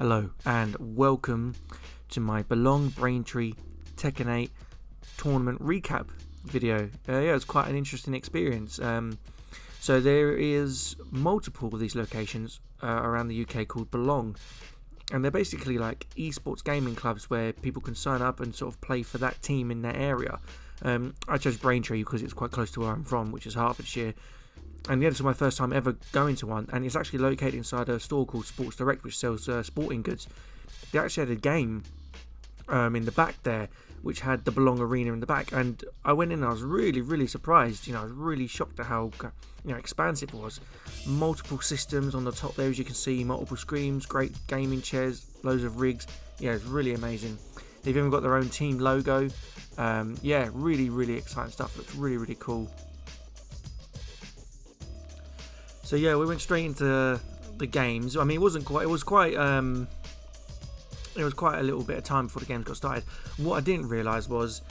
Hello and welcome to my Braintree Tekken 8 tournament recap video. Yeah, it's quite an interesting experience. So there is multiple of these locations around the UK called Belong, and they're basically like esports gaming clubs where people can sign up and sort of play for that team in their area. I chose Braintree because it's quite close to where I'm from, which is Hertfordshire. And yeah, this was my first time ever going to one, and it's actually located inside a store called Sports Direct, which sells sporting goods. They actually had a game in the back there, which had the Belong Arena in the back, and I went in and I was really surprised. I was really shocked at how expansive it was. Multiple systems on the top there, as you can see, multiple screens, great gaming chairs, loads of rigs. Yeah, it's really amazing. They've even got their own team logo. Yeah, really exciting stuff. Looks really cool. So yeah, we went straight into the games. I mean, it was quite a little bit of time before the games got started. What I didn't realise was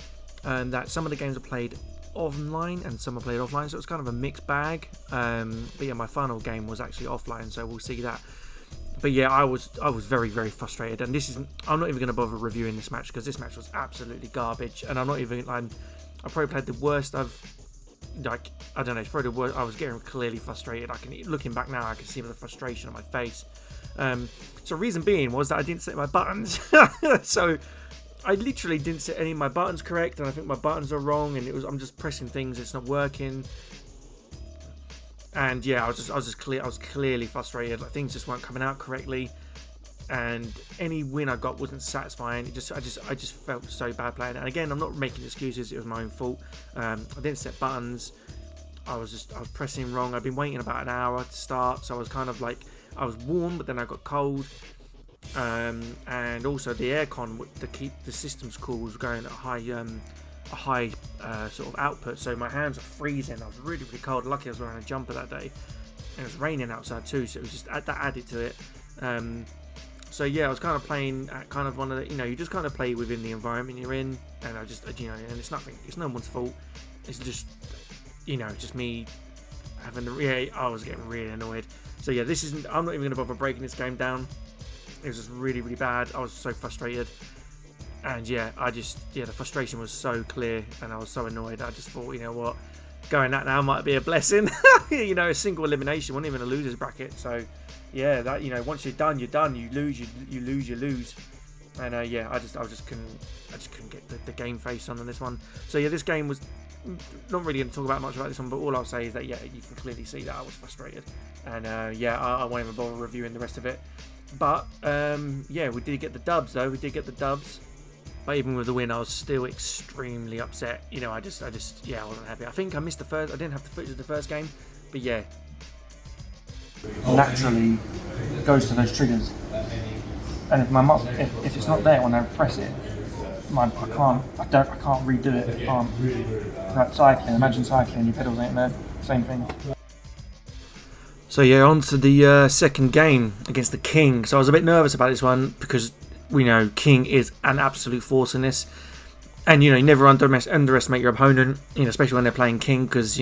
that some of the games are played online and some are played offline, so it's kind of a mixed bag. But yeah, my final game was actually offline, so we'll see that. But yeah, I was very frustrated, and I'm not even going to bother reviewing this match because this match was absolutely garbage, and I probably played the worst I don't know, it's probably the worst. I was getting clearly frustrated. Looking back now, I can see the frustration on my face. So reason being was that I didn't set my buttons. So I literally didn't set any of my buttons correct, and I think my buttons are wrong, and I'm just pressing things, it's not working. And yeah, I was clearly frustrated. Like, things just weren't coming out correctly, and any win I got wasn't satisfying. I just felt so bad playing it. And again, I'm not making excuses, it was my own fault. I didn't set buttons. I was pressing wrong. I've been waiting about an hour to start, so I was kind of like, I was warm, but then I got cold. And also the aircon to keep the systems cool was going at a high sort of output, so my hands were freezing. I was really cold. Lucky I was wearing a jumper that day, and it was raining outside too, so it was just that added to it. So yeah, I was kind of playing at kind of one of the, you just kind of play within the environment you're in, and I just, and it's no one's fault. It's just, just me having I was getting really annoyed. So yeah, I'm not even going to bother breaking this game down. It was just really bad. I was so frustrated. And yeah, the frustration was so clear, and I was so annoyed. I just thought, you know what, going that now might be a blessing. A single elimination, wasn't even a loser's bracket. So yeah, that, once you're done, you're done. You lose, you lose. And yeah, I just couldn't get the game face on this one. So yeah, this game was not really going to talk about much about this one, but all I'll say is that yeah, you can clearly see that I was frustrated, and yeah, I won't even bother reviewing the rest of it. But yeah, we did get the dubs though. But even with the win, I was still extremely upset. I wasn't happy. I think I missed I didn't have the footage of the first game, but yeah. Naturally goes to those triggers, and if it's not there when I press it, I can't redo it. Like cycling, imagine cycling, your pedals ain't there, same thing. So yeah, on to the second game against the King. So I was a bit nervous about this one because we know King is an absolute force in this, and you never underestimate your opponent, especially when they're playing King, because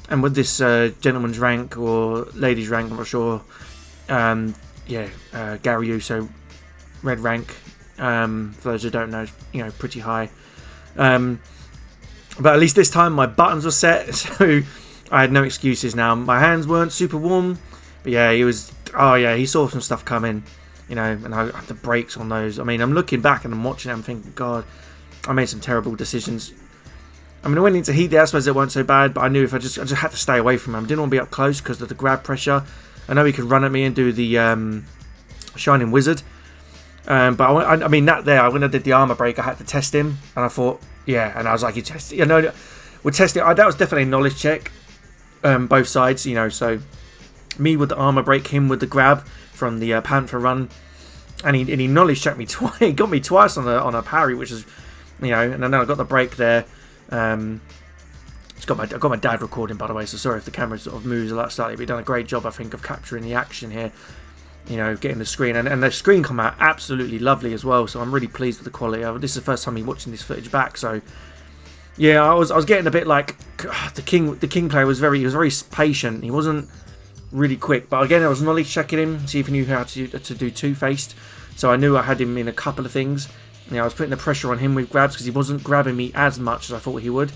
and with this gentleman's rank or ladies rank, I'm not sure. Gary Uso, red rank. For those who don't know, pretty high. But at least this time my buttons were set, so I had no excuses now. My hands weren't super warm, but yeah, he saw some stuff coming, and I had the brakes on those. I mean, I'm looking back and I'm watching it, I'm thinking, God, I made some terrible decisions. I mean, I went into heat there, I suppose it weren't so bad, but I knew if I just had to stay away from him. I didn't want to be up close because of the grab pressure. I know he could run at me and do the Shining Wizard. But I mean, when I did the armor break, I had to test him, and I thought, yeah, and I was like, we're testing. That was definitely a knowledge check, both sides, so me with the armor break, him with the grab from the Panther run, and he knowledge checked me twice. He got me twice on a parry, which is, and then I got the break there. I got my dad recording, by the way, so sorry if the camera sort of moves a lot slightly, but he's done a great job, I think, of capturing the action here. Getting the screen, and the screen come out absolutely lovely as well, so I'm really pleased with the quality. This is the first time me watching this footage back, so yeah, I was getting a bit like the King player was very patient. He wasn't really quick. But again, I was knowledge checking him, see if he knew how to do two-faced. So I knew I had him in a couple of things. You know, I was putting the pressure on him with grabs because he wasn't grabbing me as much as I thought he would.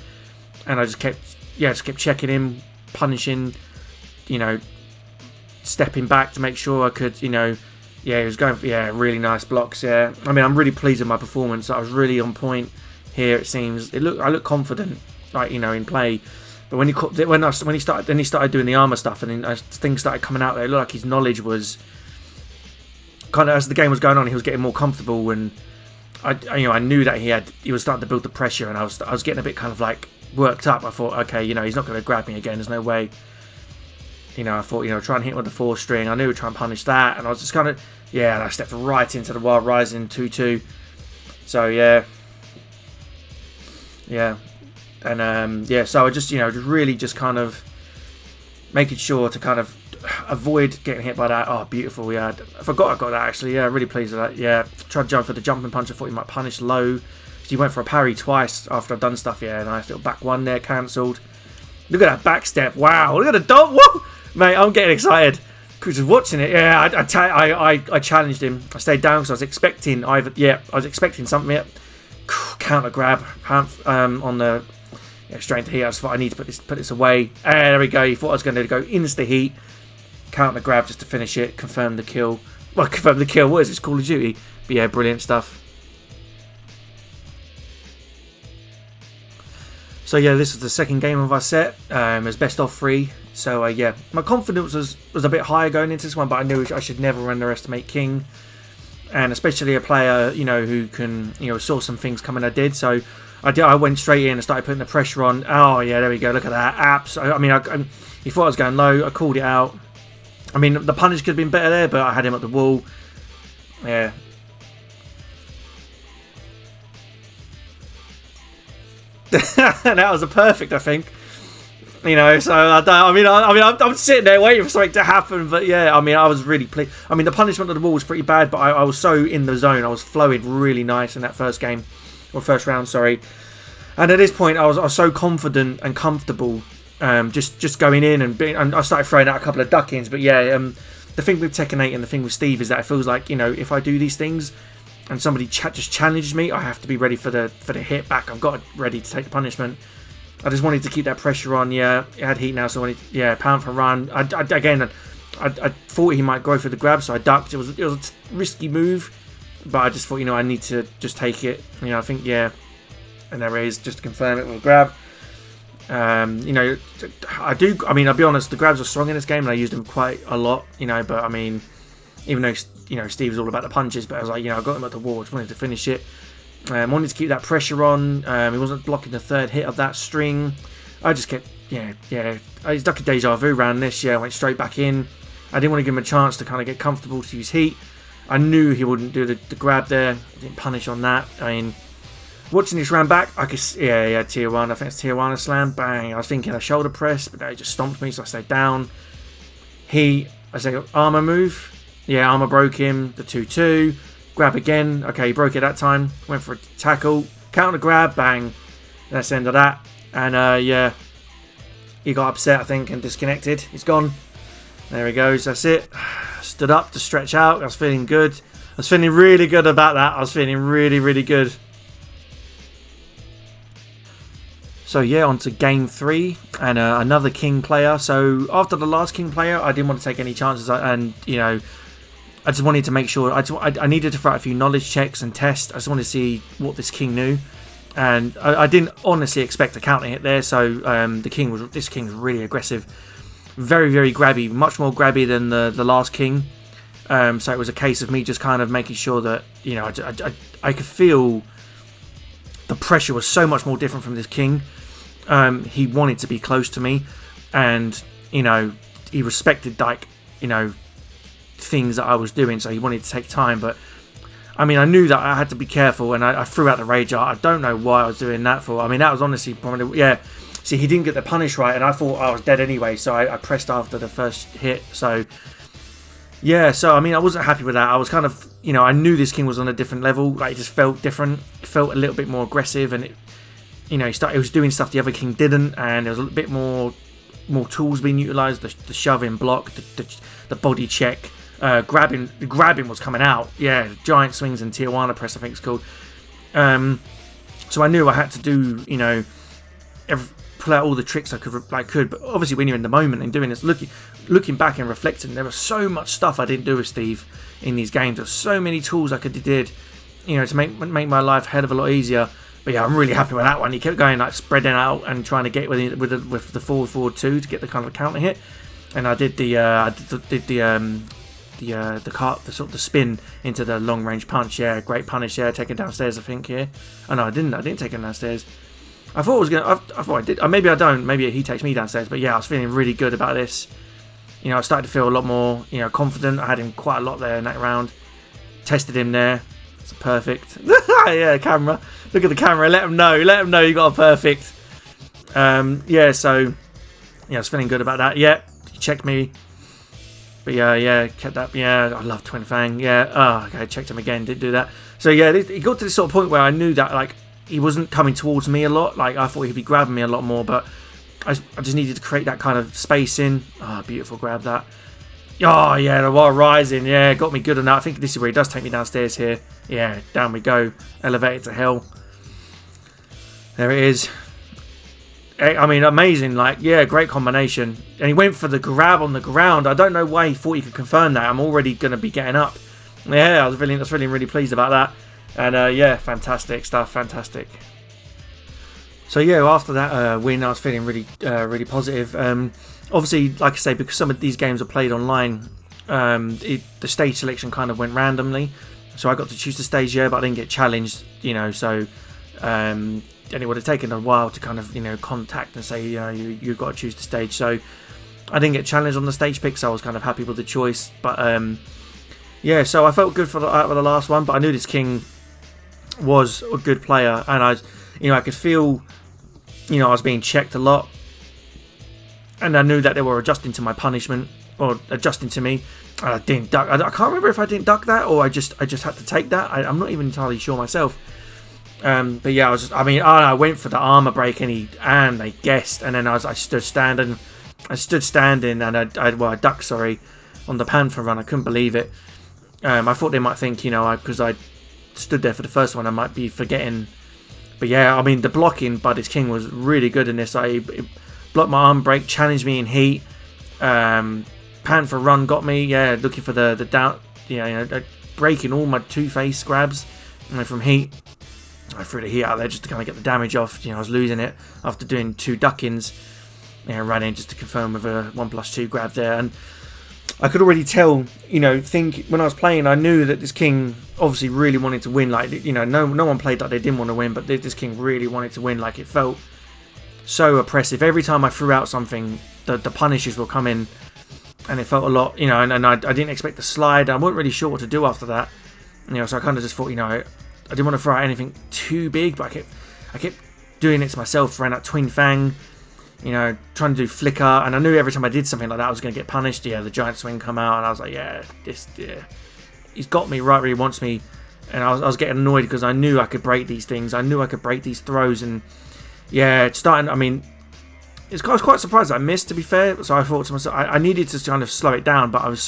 And I just kept checking him, punishing, you know, stepping back to make sure I could, you know, yeah, he was going for, yeah, really nice blocks, yeah. I mean, I'm really pleased with my performance. I was really on point here, it seems. I look confident, like, you know, in play. But when he started doing the armor stuff, and then things started coming out there, it looked like his knowledge was kind of, as the game was going on, he was getting more comfortable, and I knew that he was starting to build the pressure, and I was getting a bit kind of like worked up. I thought, okay, you know, he's not going to grab me again. There's no way. You know, I thought, you know, try and hit with the 4-string. I knew we'd try and punish that, and I was just kind of, yeah, and I stepped right into the Wild Rising 2-2. So yeah, and yeah, so I just, you know, really just kind of making sure to kind of avoid getting hit by that. Oh, beautiful, yeah. I forgot I got that, actually. Yeah, really pleased with that. Yeah, tried to jump for the jumping punch. I thought he might punish low. He went for a parry twice after I've done stuff, yeah. Nice little back one there, cancelled. Look at that back step. Wow, look at the dog. Whoa! Mate, I'm getting excited. Because watching it, yeah, I challenged him. I stayed down because I was expecting something. Yeah. Counter grab on the straight into heat. I just thought I need to put this away. And there we go. He thought I was going to go insta heat. Counter grab just to finish it, confirm the kill. Well, confirm the kill. What is this, Call of Duty? But yeah, brilliant stuff. So yeah, this was the second game of our set. It was best of 3. So yeah, my confidence was a bit higher going into this one, but I knew I should never underestimate King, and especially a player, you know, who can, you know, saw some things coming. I did. So I went straight in and started putting the pressure on. Oh yeah, there we go. Look at that. I mean, he thought I was going low. I called it out. I mean, the punish could have been better there, but I had him at the wall. Yeah. That was a perfect, I think. You know, so I'm sitting there waiting for something to happen, but yeah, I mean, I was really pleased. I mean, the punishment of the wall was pretty bad, but I was so in the zone. I was flowing really nice in that first game, or first round, sorry. And at this point, I was so confident and comfortable, just going in and I started throwing out a couple of duck-ins. But yeah, the thing with Tekken 8 and the thing with Steve is that it feels like, you know, if I do these things and somebody just challenges me, I have to be ready for the hit back. I've got ready to take the punishment. I just wanted to keep that pressure on. Yeah, it had heat now, so I wanted, yeah, pound for run. I thought he might go for the grab, so I ducked. It was a risky move, but I just thought, you know, I need to just take it. You know, I think, yeah, and there it is, just to confirm it with a grab. You know, I mean, I'll be honest, the grabs are strong in this game, and I used them quite a lot. You know, but I mean, even though, you know, Steve was all about the punches, but I was like, you know, I got him at the wall. Just wanted to finish it. Wanted to keep that pressure on. He wasn't blocking the third hit of that string. I just kept, yeah. He's like a deja vu around this. Yeah, I went straight back in. I didn't want to give him a chance to kind of get comfortable to use heat. I knew he wouldn't do the grab there. I didn't punish on that. I mean, watching this round back, I could, yeah, tier 1. I think it's tier 1 slam. Bang. I was thinking a shoulder press, but he just stomped me, so I stayed down. I said armor move. Yeah, armor broke him. The 2-2. Grab again. Okay, he broke it that time. Went for a tackle. Counter grab. Bang. That's the end of that. And yeah, he got upset, I think, and disconnected. He's gone. There he goes. That's it. Stood up to stretch out. I was feeling good. I was feeling really good about that. I was feeling really, really good. So yeah, on to game 3 and another King player. So after the last King player, I didn't want to take any chances, and you know, I just wanted to make sure. I needed to throw out a few knowledge checks and tests. I just wanted to see what this King knew, and I didn't honestly expect a counter hit there. So this King was really aggressive, very, very grabby, much more grabby than the last King. So it was a case of me just kind of making sure that, you know, I could feel the pressure was so much more different from this King. He wanted to be close to me, and you know, he respected, like, you know, things that I was doing, so he wanted to take time. But I mean, I knew that I had to be careful, and I threw out the rage art. I don't know why I was doing that for. I mean, that was honestly probably, yeah. See, he didn't get the punish right, and I thought I was dead anyway, so I pressed after the first hit. So yeah, so I mean, I wasn't happy with that. I was kind of, you know, I knew this King was on a different level. Like, it just felt different. It felt a little bit more aggressive, and it, you know, he was doing stuff the other King didn't, and there was a bit more more tools being utilised, the shoving block, the body check, grabbing was coming out. Yeah, giant swings and Tijuana press, I think it's called. So I knew I had to do, you know, pull out all the tricks I could. But obviously, when you're in the moment and doing this, looking back and reflecting, there was so much stuff I didn't do with Steve in these games. There were so many tools I could have did, you know, to make my life a hell of a lot easier. But yeah, I'm really happy with that one. He kept going like spreading out and trying to get with the forward 2 to get the kind of a counter hit. And I did the sort of the spin into the long range punch. Yeah, great punish. Yeah, taken downstairs. I think. Yeah. Oh no, I didn't take him downstairs. I thought I was gonna. I thought I did. Maybe I don't. Maybe he takes me downstairs. But yeah, I was feeling really good about this. You know, I started to feel a lot more, you know, confident. I had him quite a lot there in that round. Tested him there. It's perfect. Yeah, camera. Look at the camera. Let him know. Let him know you got a perfect. Yeah. So yeah, I was feeling good about that. Yeah, he checked me. But yeah, kept that. Yeah, I love Twin Fang. Yeah. Oh, okay. Checked him again. Didn't do that. So yeah, it got to this sort of point where I knew that like he wasn't coming towards me a lot. Like I thought he'd be grabbing me a lot more, but I just needed to create that kind of spacing. Oh, beautiful grab that. Oh yeah, the wall rising. Yeah, got me good on that. I think this is where he does take me downstairs here. Yeah, down we go. Elevated to hell. There it is. I mean, amazing. Like, yeah, great combination. And he went for the grab on the ground. I don't know why he thought he could confirm that. I'm already going to be getting up. Yeah, I was really pleased about that. And yeah, fantastic stuff. Fantastic. So yeah, after that win, I was feeling really positive. Obviously, like I say, because some of these games are played online, the stage selection kind of went randomly. So I got to choose the stage, yeah, but I didn't get challenged, you know. So and it would have taken a while to kind of, you know, contact and say, you know, you've got to choose the stage. So I didn't get challenged on the stage pick, so I was kind of happy with the choice. But yeah, so I felt good for the last one, but I knew this king was a good player, and I could feel, you know, I was being checked a lot, and I knew that they were adjusting to my punishment or adjusting to me. And I didn't duck. I can't remember if I didn't duck that or I just had to take that. I'm not even entirely sure myself. But yeah, I went for the armor break and they guessed, and then I stood standing, and I ducked, sorry, on the Panther run. I couldn't believe it. I thought they might think, you know, because I stood there for the first one, I might be forgetting. But yeah, I mean, the blocking by this king was really good in this. It blocked my arm break, challenged me in heat. Panther run got me, yeah, looking for the down, yeah, you know, breaking all my two-face grabs, you know, from heat. I threw the heat out there just to kind of get the damage off. You know, I was losing it after doing 2 duckings. You know, ran in just to confirm with a 1+2 grab there, and I could already tell. You know, when I was playing, I knew that this king obviously really wanted to win. Like, you know, no one played like they didn't want to win, but this king really wanted to win. Like, it felt so oppressive. Every time I threw out something, the punishes will come in, and it felt a lot. You know, and I didn't expect the slide. I wasn't really sure what to do after that. You know, so I kind of just thought, you know, I didn't want to throw out anything too big, but I kept doing it to myself, throwing out Twin Fang, you know, trying to do flicker, and I knew every time I did something like that I was going to get punished. Yeah, the giant swing come out, and I was like, yeah, he's got me right where he wants me, and I was getting annoyed because I knew I could break these things, I knew I could break these throws, and yeah, it's starting. I mean, I was quite surprised that I missed, to be fair. So I thought to myself, I needed to kind of slow it down, but I was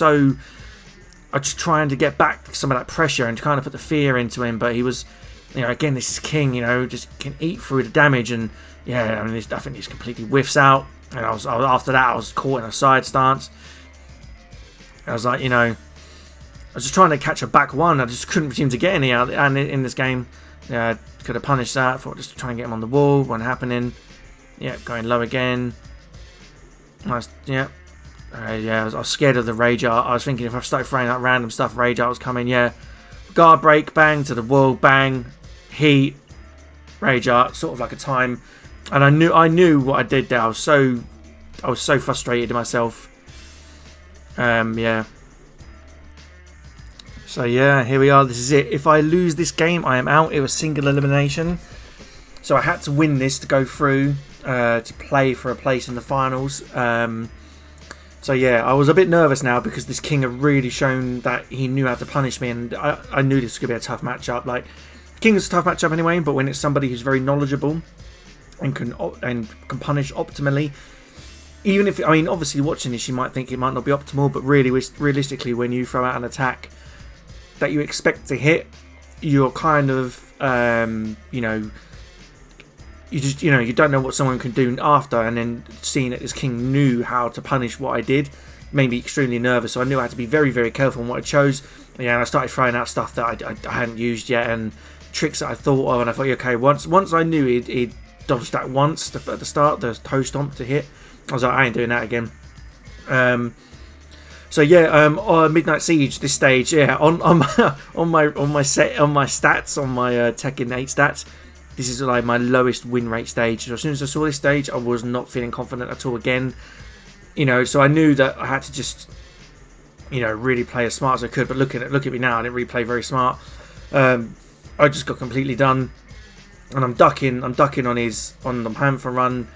just trying to get back some of that pressure and to kind of put the fear into him. But he was, you know, again, this is king, you know, just can eat through the damage. And yeah, I mean, I think he's completely whiffs out. And after that, I was caught in a side stance. I was like, you know, I was just trying to catch a back one. I just couldn't seem to get any out in this game. Yeah, could have punished that. Thought just try and get him on the wall. Wasn't happening. Yeah, going low again. Nice. Yeah. Yeah, I was scared of the rage art. I was thinking if I started throwing out random stuff, rage art was coming. Yeah, guard break, bang to the wall, bang, heat, rage art, sort of like a time. And I knew what I did there. I was so frustrated with myself. Yeah. So yeah, here we are. This is it. If I lose this game, I am out. It was single elimination. So I had to win this to go through to play for a place in the finals. So yeah, I was a bit nervous now because this king had really shown that he knew how to punish me, and I knew this was going to be a tough matchup. Like, king is a tough matchup anyway, but when it's somebody who's very knowledgeable and can punish optimally, even if, I mean, obviously watching this, you might think it might not be optimal, but really, realistically, when you throw out an attack that you expect to hit, you're kind of, you know, you don't know what someone can do after, and then seeing that this king knew how to punish what I did made me extremely nervous. So I knew I had to be very, very careful on what I chose. Yeah, and I started throwing out stuff that I hadn't used yet, and tricks that I thought of, and I thought, okay, once I knew he'd dodged that once at the start, the toe stomp to hit, I was like, I ain't doing that again. So yeah, Midnight Siege, this stage, yeah, on my stats, on my Tekken 8 stats, this is like my lowest win rate stage. So as soon as I saw this stage, I was not feeling confident at all again. You know, so I knew that I had to just, you know, really play as smart as I could. But look at me now, I didn't really play very smart. I just got completely done, and I'm ducking on the Panther run.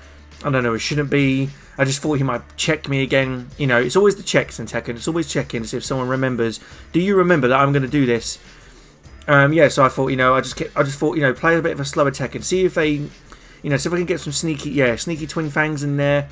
I don't know, it shouldn't be. I just thought he might check me again. You know, it's always the checks in Tekken. It's always checking to see if someone remembers. Do you remember that I'm going to do this? Yeah, so I thought, you know, I just thought, you know, play a bit of a slower Tekken. See if they, you know, see if I can get some sneaky twin fangs in there.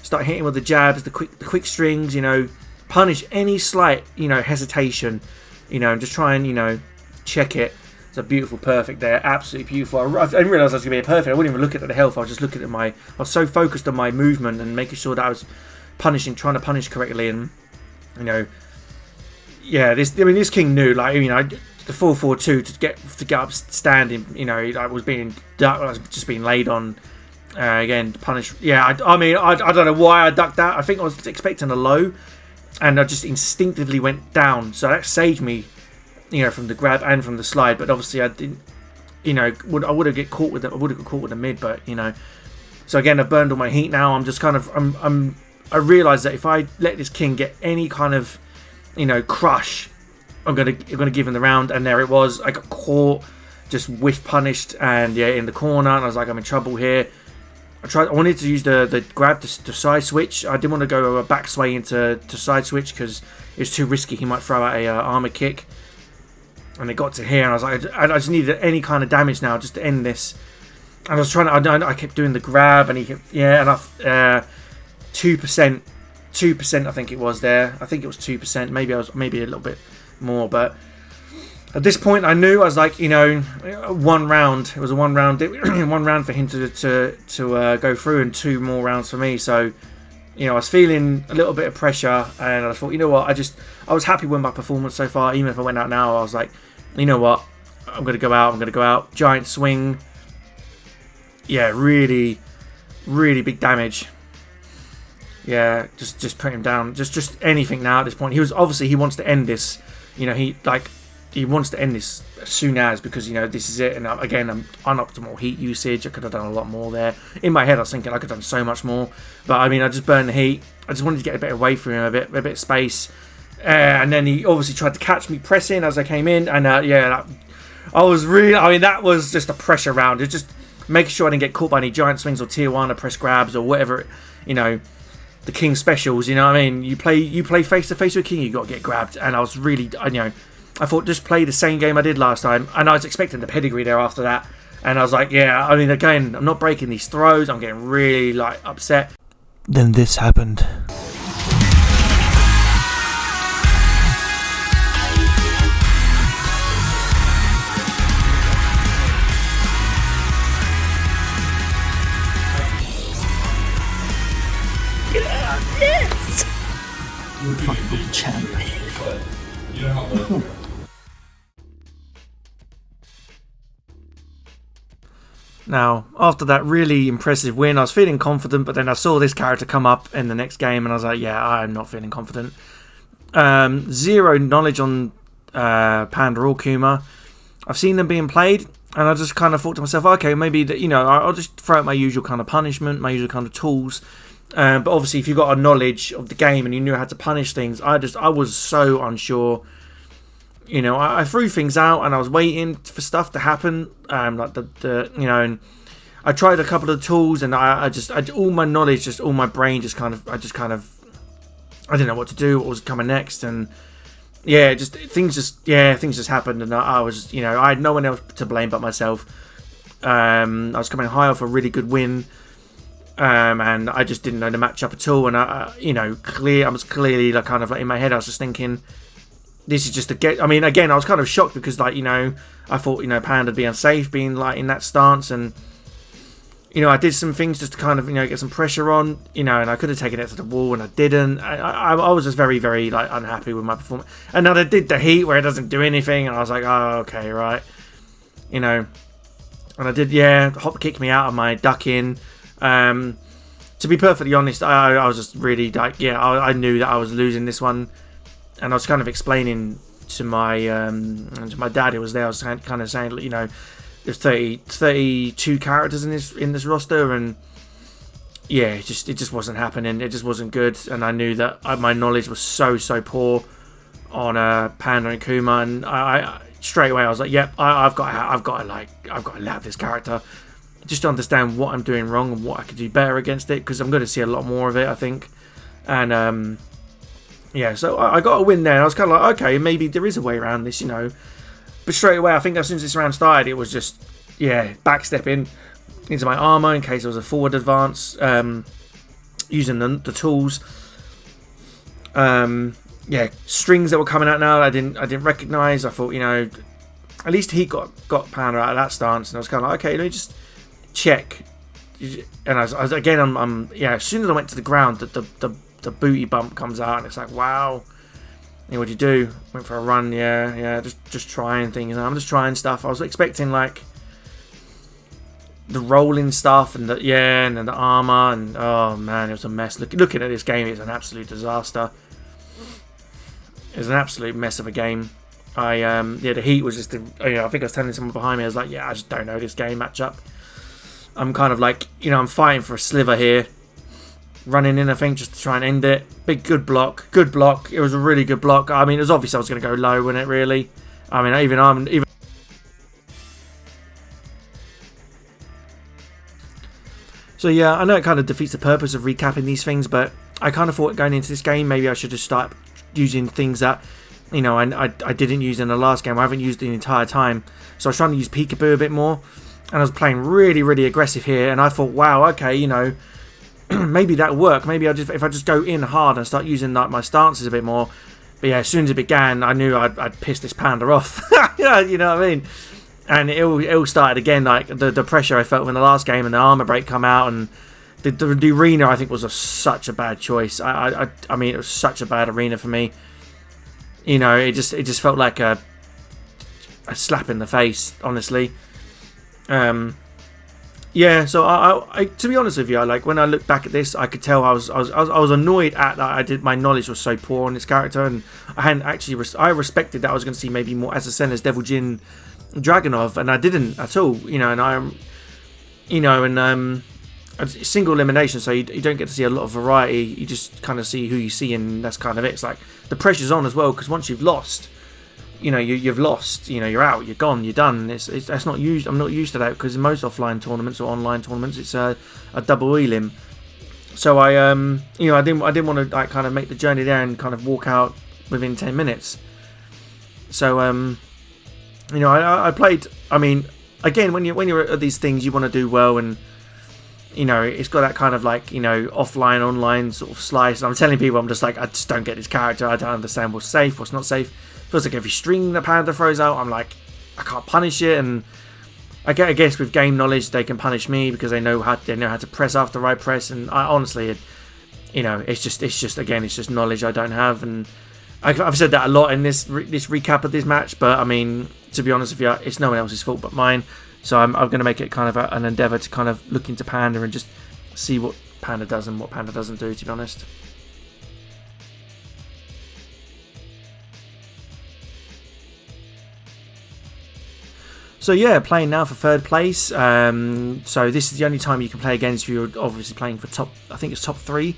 Start hitting with the jabs, the quick strings, you know, punish any slight, you know, hesitation, you know, and just try and, you know, check it. It's a beautiful perfect there, absolutely beautiful. I didn't realise I was going to be a perfect. I wouldn't even look at the health. I was just looking at I was so focused on my movement and making sure that I was trying to punish correctly, and, you know, yeah, this king knew, like, you know, the 4-4-2 to get up standing, you know, I was just being laid on. Again, punish. Yeah, I mean, I don't know why I ducked that. I think I was expecting a low, and I just instinctively went down. So that saved me, you know, from the grab and from the slide. But obviously, I didn't. You know, I would have got caught with the mid. But, you know, so again, I've burned all my heat now. I'm just kind of. I realise that if I let this king get any kind of, you know, crush, I'm gonna give him the round. And there it was. I got caught, just whiff punished, and yeah, in the corner. And I was like, I'm in trouble here. I wanted to use the grab to side switch. I didn't want to go a back sway to side switch because it was too risky. He might throw out a armor kick. And it got to here, and I was like, I just needed any kind of damage now just to end this. And I was trying to, I kept doing the grab, and he kept, yeah, and 2%, I think it was there. I think it was 2%. Maybe a little bit more, but at this point, I knew. I was like, you know, one round. It was a one round for him to go through, and 2 more rounds for me. So, you know, I was feeling a little bit of pressure, and I thought, you know what, I was happy with my performance so far. Even if I went out now, I was like, you know what, I'm gonna go out. Giant swing. Yeah, really, really big damage. Yeah, just put him down. Just anything now at this point. He wants to end this. You know, he wants to end this as soon as, because, you know, this is it. And again, I'm unoptimal heat usage. I could have done a lot more there. In my head, I was thinking I could have done so much more. But I mean, I just burned the heat. I just wanted to get a bit away from him, a bit of space. And then he obviously tried to catch me pressing as I came in. And yeah, that was just a pressure round. It's just making sure I didn't get caught by any giant swings or tier 1 or press grabs or whatever, you know, the king specials. You know what I mean? You play face to face with king, you got to get grabbed. And I was really, you know, I thought, just play the same game I did last time. And I was expecting the pedigree there after that. And I was like, yeah, I mean, again, I'm not breaking these throws. I'm getting really, like, upset. Then this happened. Yes! You're fucking champ. Now, after that really impressive win, I was feeling confident, but then I saw this character come up in the next game, and I was like, yeah, I'm not feeling confident. 0 knowledge on Panda or Kuma. I've seen them being played, and I just kind of thought to myself, okay, maybe that, you know, I'll just throw out my usual kind of punishment, my usual kind of tools. But obviously, if you've got a knowledge of the game and you knew how to punish things, I was so unsure. You know, I threw things out and I was waiting for stuff to happen. Like you know, and I tried a couple of tools, and I all my knowledge, all my brain, I didn't know what to do, what was coming next, and yeah, things just happened, and I was, you know, I had no one else to blame but myself. I was coming high off a really good win. and I just didn't know the matchup at all. And I was clearly like kind of like in my head, I was just thinking, this is just a get. I mean, again, I was kind of shocked because like I thought Panda'd be unsafe being like in that stance, and I did some things just to kind of get some pressure on, and I could have taken it to the wall and I didn't. I was just very, very like unhappy with my performance. And then I did the heat where it doesn't do anything, and I was like, oh, okay, right, and I did, hop kicked me out of my ducking. To be perfectly honest, I was just really like, I knew that I was losing this one, and I was kind of explaining to my dad who was there. I was kind of saying, there's 32 characters in this roster, and it just wasn't happening. It just wasn't good, and I knew that my knowledge was so poor on Panda and Kuma, and I straight away I was like, I've got to lab this character just to understand what I'm doing wrong and what I could do better against it, because I'm going to see a lot more of it, I think. And so I got a win there, and I was kind of like, okay, maybe there is a way around this, But straight away, I think as soon as this round started, it was just, backstepping into my armor in case there was a forward advance, using the tools. Strings that were coming out now I didn't recognise. I thought, at least he got Panda out of that stance, and I was kind of like, okay, let me just check. And I was again, as soon as I went to the ground, the booty bump comes out, and it's like, wow. What'd you do? Went for a run, just trying things. I'm just trying stuff. I was expecting like the rolling stuff and and then the armor, and oh man, it was a mess. Looking at this game, it's an absolute disaster. It's an absolute mess of a game. The heat was just, I think I was telling someone behind me, I was like, I just don't know this game matchup. I'm kind of like, I'm fighting for a sliver here. Running in, I think, just to try and end it. Good block. It was a really good block. I mean, it was obvious I was going to go low, wasn't it, really? I mean, even... So, I know it kind of defeats the purpose of recapping these things, but I kind of thought going into this game, maybe I should just start using things that, I didn't use in the last game. I haven't used the entire time. So I was trying to use peekaboo a bit more, and I was playing really, really aggressive here, and I thought, wow, okay, maybe that'll work. Maybe if I just go in hard and start using like my stances a bit more. But as soon as it began, I knew I'd piss this Panda off. You know what I mean? And it all started again, like the pressure I felt in the last game, and the armor break come out, and the arena I think was such a bad choice. I mean, it was such a bad arena for me. It just felt like a slap in the face, honestly. So I to be honest with you, like when I look back at this, I could tell I was annoyed at that. My knowledge was so poor on this character, and I hadn't actually. I respected that I was going to see maybe more Assassina's Devil Jin Dragonov, and I didn't at all. Single elimination, so you don't get to see a lot of variety. You just kind of see who you see, and that's kind of it. It's like the pressure's on as well, because once you've lost, you've lost. You're out. You're gone. You're done. That's not used. I'm not used to that, because in most offline tournaments or online tournaments, it's a double elim. So I didn't want to like kind of make the journey there and kind of walk out within 10 minutes. So I played. I mean, again, when you're at these things, you want to do well, and it's got that kind of like offline online sort of slice. And I'm telling people, I'm just like, I just don't get this character. I don't understand what's safe, what's not safe. Feels like every string the Panda throws out, I'm like, I can't punish it. And I guess with game knowledge, they can punish me because they know how to press after I press. And I honestly, it's just knowledge I don't have. And I've said that a lot in this recap of this match. But I mean, to be honest with you, it's no one else's fault but mine. So I'm going to make it kind of an endeavour to kind of look into Panda and just see what Panda does and what Panda doesn't do, to be honest. So playing now for third place. So this is the only time you can play against. You're obviously playing for top 3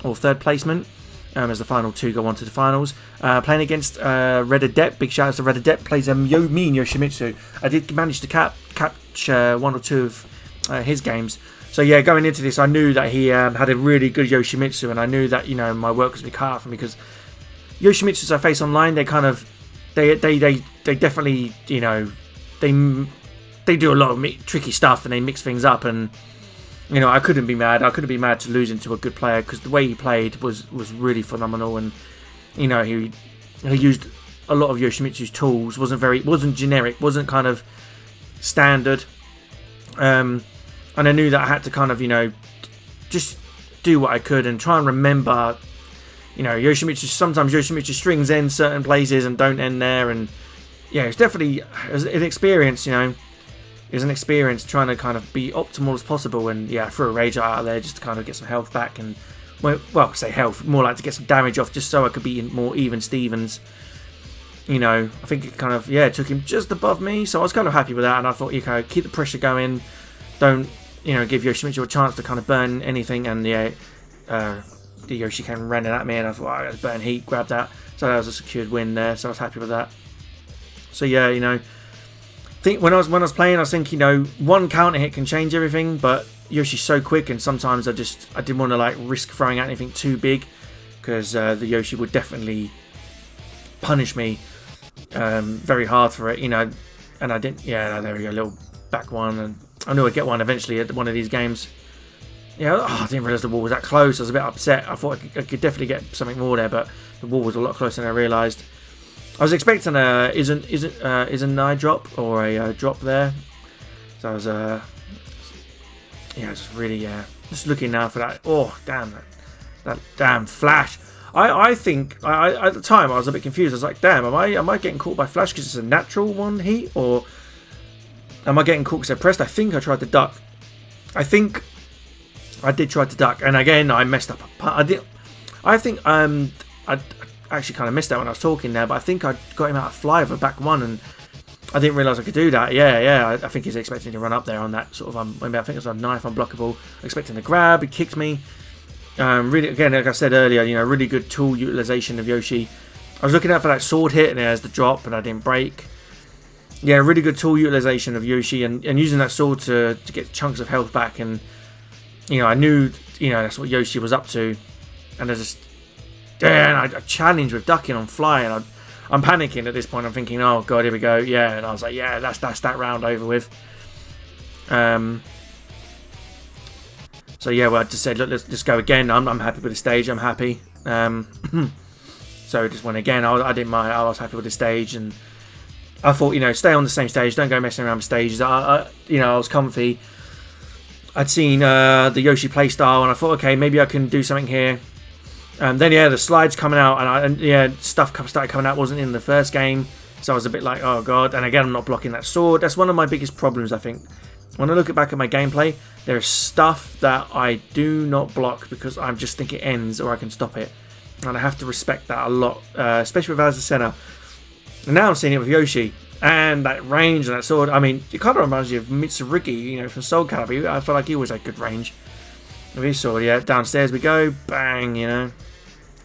or third placement. As the final two go on to the finals. Playing against Red Adept. Big shout out to Red Adept. Plays me and Yoshimitsu. I did manage to catch one or two of his games. So going into this, I knew that he had a really good Yoshimitsu, and I knew that my work was to be cut out for me, because Yoshimitsus I face online, they definitely they do a lot of tricky stuff, and they mix things up, and you know, I couldn't be mad. I couldn't be mad to losing to a good player because the way he played was really phenomenal. And you know, he used a lot of Yoshimitsu's tools. wasn't generic. Wasn't kind of standard. And I knew that I had to kind of, you know, just do what I could and try and remember. You know, sometimes Yoshimitsu strings end certain places and don't end there. And yeah, it's definitely an experience. You know. Is an experience trying to kind of be optimal as possible, and yeah, I threw a rage out of there just to kind of get some health back, and well, say health, more like to get some damage off, just so I could be in more even Stevens. You know, I think it kind of took him just above me, so I was kind of happy with that, and I thought, okay, keep the pressure going, don't give Yoshimitsu a chance to kind of burn anything, and the Yoshi came running at me, and I thought, I got to burn heat, grab that, so that was a secured win there, so I was happy with that. So yeah, you know. I think when I was playing, I was thinking, you know, one counter hit can change everything, but Yoshi's so quick, and sometimes I didn't want to like risk throwing out anything too big, because the Yoshi would definitely punish me very hard for it, you know. And I didn't. Yeah, there we go, little back one, and I knew I'd get one eventually at one of these games. Yeah, I didn't realise the wall was that close. I was a bit upset. I thought I could definitely get something more there, but the wall was a lot closer than I realised. I was expecting is a nigh drop or a drop there, so I was just really just looking now for that. Oh damn, that damn flash! I think at the time I was a bit confused. I was like, damn, am I getting caught by flash because it's a natural one heat, or am I getting caught because I pressed? I think I tried to duck. I think I did try to duck, and again I messed up. I think I actually kind of missed that when I was talking there, but I think I got him out of fly of a back one, and I didn't realise I could do that. I think he's expecting to run up there on that sort of, maybe I think it's a knife unblockable, expecting to grab, he kicked me. Really, again, like I said earlier, you know, really good tool utilisation of Yoshi. I was looking out for that sword hit, and there's the drop, and I didn't break. Yeah, really good tool utilisation of Yoshi, and using that sword to get chunks of health back, and, you know, I knew, you know, that's what Yoshi was up to, and I challenged with ducking on fly, and I'm panicking at this point. I'm thinking, oh god, here we go. Yeah, and I was like, yeah, that's that round over with. So yeah, well, I just said, look, let's just go again. I'm happy with the stage. I'm happy. So just went again. I didn't mind. I was happy with the stage, and I thought, you know, stay on the same stage. Don't go messing around with stages. I was comfy. I'd seen the Yoshi playstyle, and I thought, okay, maybe I can do something here. Then the slides coming out, and stuff started coming out wasn't in the first game, so I was a bit like, oh god. And again, I'm not blocking that sword. That's one of my biggest problems, I think. When I look back at my gameplay, there is stuff that I do not block because I just think it ends or I can stop it, and I have to respect that a lot, especially with Azucena. And now I'm seeing it with Yoshi, and that range and that sword. I mean, it kind of reminds you of Mitsurugi, you know, from Soul Calibur. I feel like he always had good range with his sword. Yeah, downstairs we go, bang, you know.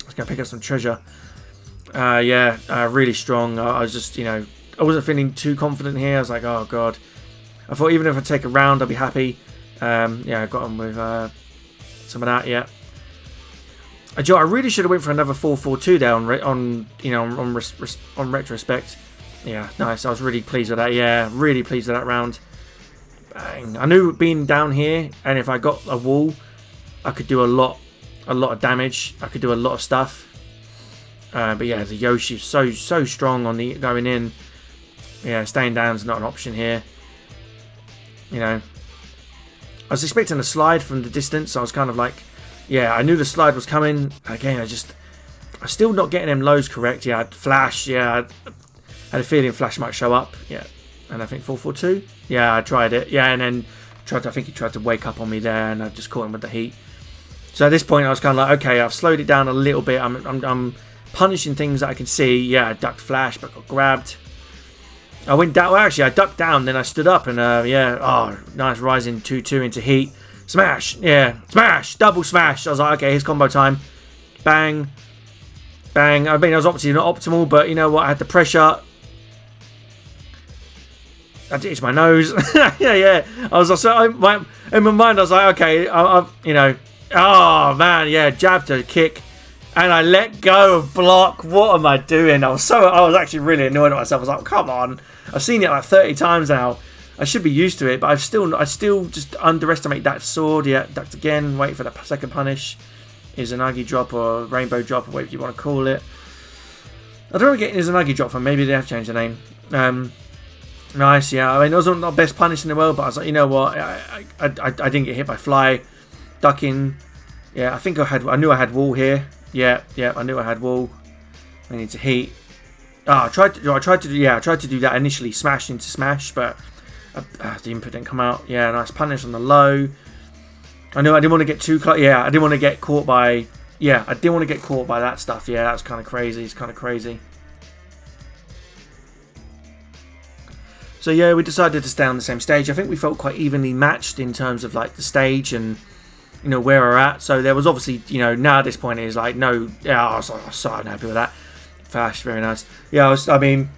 Let's go pick up some treasure. Really strong. I was just, you know, I wasn't feeling too confident here. I was like, oh god. I thought even if I take a round, I'd be happy. I got on with some of that. Yeah. I really should have went for another 4-4-2 there on retrospect. Yeah, nice. I was really pleased with that. Yeah, really pleased with that round. Bang. I knew being down here, and if I got a wall, I could do a lot of damage. I could do a lot of stuff. But yeah, the Yoshi's so strong on the going in. Yeah, staying down is not an option here. You know, I was expecting a slide from the distance. I was kind of like, yeah, I knew the slide was coming. Again, I'm still not getting them lows correct. Yeah, I'd flash. Yeah, I had a feeling flash might show up. Yeah, and I think 4-4-2. Yeah, I tried it. Yeah, and then I think he tried to wake up on me there, and I just caught him with the heat. So at this point, I was kind of like, okay, I've slowed it down a little bit. I'm punishing things that I can see. Yeah, I ducked flash, but got grabbed. I went down. Well, actually, I ducked down, then I stood up, and nice rising 2-2 into heat. Smash, yeah, smash, double smash. I was like, okay, here's combo time. Bang, bang. I mean, I was obviously not optimal, but you know what? I had the pressure. I itched my nose. yeah. I was also in my mind. I was like, okay, oh man, yeah, jab to kick, and I let go of block. What am I doing? I was actually really annoyed at myself. I was like, come on. I've seen it like 30 times now. I should be used to it, but I still just underestimate that sword. Yeah, ducked again. Wait for the second punish. Izanagi drop or rainbow drop or whatever you want to call it. I don't want to get Izanagi drop from. Maybe they have changed the name. Nice, yeah. I mean, it wasn't the best punish in the world, but I was like, you know what? I didn't get hit by fly. Ducking. Yeah, I think I knew I had wall here. Yeah, I knew I had wall. I need to heat. I tried to do that initially, smash into smash, but the input didn't come out. Yeah, nice punish on the low. I know I didn't want to get too close. Yeah, I didn't want to get caught by. Yeah, I didn't want to get caught by that stuff. Yeah, that's kind of crazy. It's kind of crazy. So yeah, we decided to stay on the same stage. I think we felt quite evenly matched in terms of like the stage and where we're at. So there was obviously now at this point it is like no. Yeah, I was so unhappy with that. Flash, very nice. Yeah, I mean,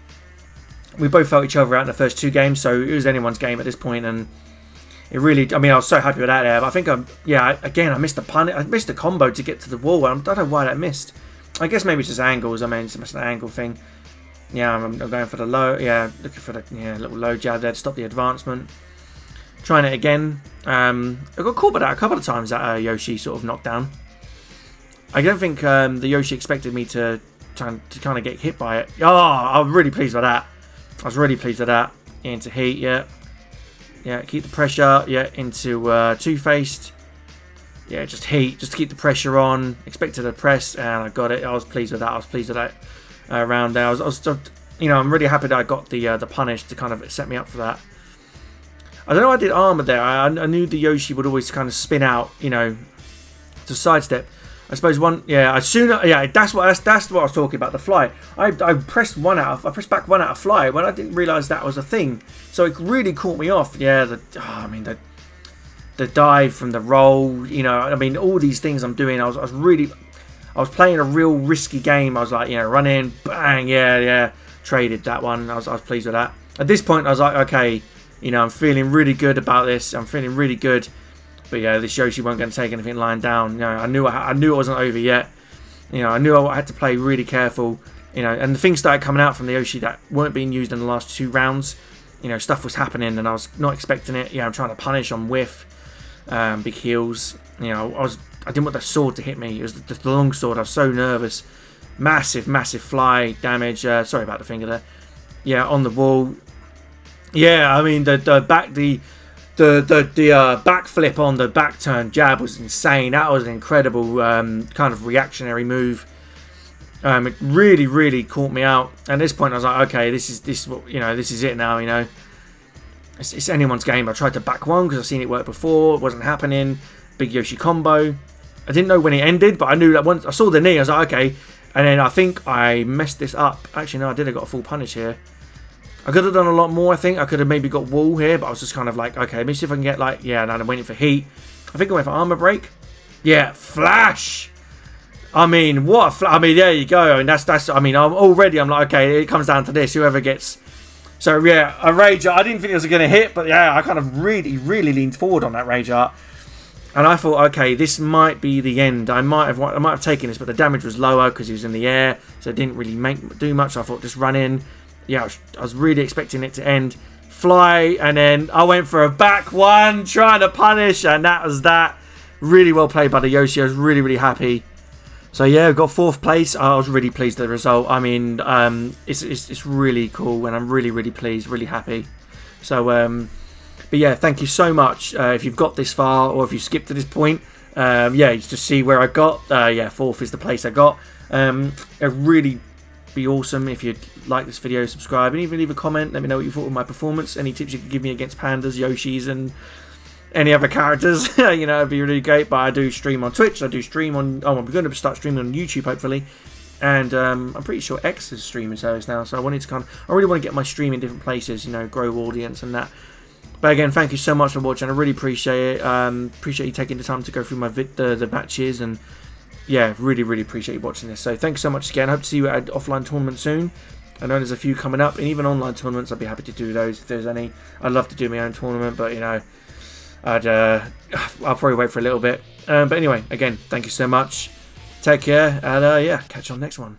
we both felt each other out in the first 2 games, so it was anyone's game at this point, and it really. I mean, I was so happy with that there. But I think I missed the pun. I missed the combo to get to the wall. I don't know why that missed. I guess maybe it's just angles. I mean, it's just an angle thing. Yeah, I'm going for the low. Yeah, looking for the little low jab there to stop the advancement. Trying it again. I got caught by that a couple of times. That Yoshi sort of knockdown. I don't think the Yoshi expected me to kind of get hit by it. Oh, I was really pleased with that. I was really pleased with that. Into heat, yeah. Keep the pressure, yeah. Into two-faced, yeah. Just heat, just to keep the pressure on. Expected a press, and I got it. I was pleased with that. I was pleased with that round there. I was I'm really happy that I got the punish to kind of set me up for that. I don't know. I did armor there. I knew the Yoshi would always kind of spin out, to sidestep. I suppose one, that's what I was talking about. The fly. I pressed back one out of fly when I didn't realise that was a thing. So it really caught me off. Yeah, the dive from the roll. I mean, all these things I'm doing. I was playing a real risky game. I was like, run in, bang, yeah, traded that one. I was pleased with that. At this point, I was like, okay, I'm feeling really good about this. I'm feeling really good. But yeah, this Yoshi weren't going to take anything lying down. I knew it wasn't over yet. I knew I had to play really careful. And the things started coming out from the Yoshi that weren't being used in the last 2 rounds. Stuff was happening, and I was not expecting it. I'm trying to punish on whiff, big heals. I didn't want the sword to hit me. It was the long sword. I was so nervous. Massive fly damage. Sorry about the finger there. Yeah, on the wall. Yeah, I mean the backflip on the back turn jab was insane. That was an incredible kind of reactionary move. It really caught me out. And at this point, I was like, okay, this is it now. It's anyone's game. I tried to back one because I've seen it work before. It wasn't happening. Big Yoshi combo. I didn't know when it ended, but I knew that once I saw the knee, I was like, okay. And then I think I messed this up. Actually, no, I did. I got a full punish here. I could have done a lot more, I think. I could have maybe got wall here, but I was just kind of like, okay, let me see if I can get and I'm waiting for heat. I think I went for armor break. Yeah, flash. I mean, there you go. I mean, I'm like, okay, it comes down to this. Whoever gets. So yeah, a rage art. I didn't think it was going to hit, but yeah, I kind of really leaned forward on that rage art. And I thought, okay, this might be the end. I might have taken this, but the damage was lower because he was in the air, so it didn't really do much. So I thought, just run in. Yeah, I was really expecting it to end. Fly, and then I went for a back one, trying to punish, and that was that. Really well played by the Yoshi. I was really happy. So yeah, got 4th place. I was really pleased with the result. I mean, it's really cool, and I'm really pleased, really happy. So, but yeah, thank you so much. If you've got this far, or if you skipped to this point, yeah, you just see where I got. Yeah, 4th is the place I got. It really be awesome if you'd like this video, subscribe, and even leave a comment. Let me know what you thought of my performance. Any tips you could give me against pandas, Yoshis, and any other characters. It'd be really great. But I do stream on Twitch. I do stream on. I'm going to start streaming on YouTube hopefully, and I'm pretty sure X is streaming service now. So I really want to get my stream in different places. Grow audience and that. But again, thank you so much for watching. I really appreciate it. Appreciate you taking the time to go through my the matches, and yeah, really appreciate you watching this. So thanks so much again. I hope to see you at an offline tournament soon. I know there's a few coming up, and even online tournaments, I'd be happy to do those if there's any. I'd love to do my own tournament, but I'll probably wait for a little bit. But anyway, again, thank you so much. Take care, and yeah, catch you on the next one.